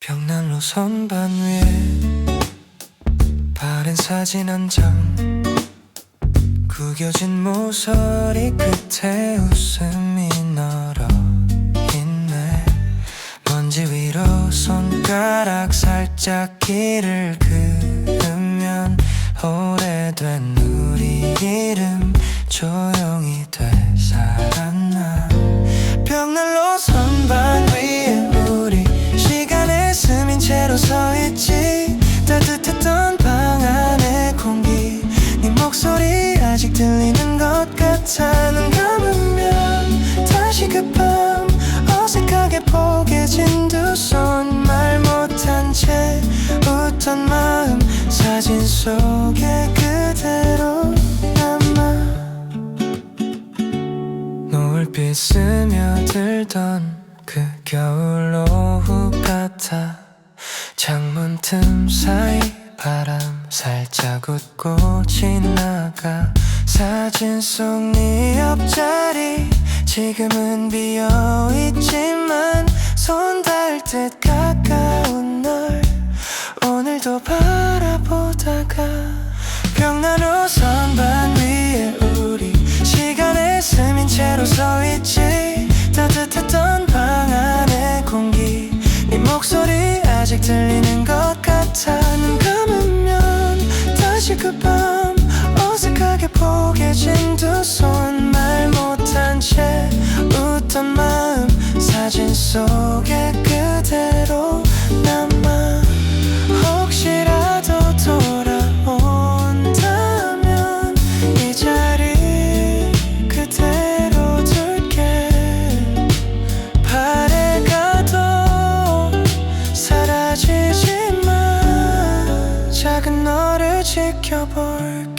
벽난로 선반 위에 바른 사진 한 장, 구겨진 모서리 끝에 웃음이 널어 있네. 먼지 위로 손가락 살짝 길을 그으면 오래된 우리 이름 조용히 되살았나. 벽난로 선반 위에 우리 시간에 스민 채로 서있지. 따뜻했던 방 안의 공기, 네 목소리 아직 들리는 것 같아. 눈 감으면 다시 그 밤, 어색하게 포개진 두 손, 말 못한 채 웃던 마음, 사진 속에 그대로 남아. 노을빛 스며들던 그 겨울 오후 같아. 창문 틈 사이 바람 살짝 웃고 지나가. 사진 속 네 옆자리 지금은 비어있지만 손 닿을 듯 가까운 널 오늘도 바라보다가. 벽난로 선반 위에 우리 시간에 스민 채로 서있지. 따뜻했던 방 안의 공기, 네 목소리 아직 들리는 것 같아. 눈 감으면 다시 그 밤, 어색하게 포개진 두 손, 말 못한 채 웃던 마음, 사진 속에 그대로 남아. 혹시라도 돌아온다면 이 자리 그대로 둘게. 바래가도 사라지지만 작은 너를 지켜볼게.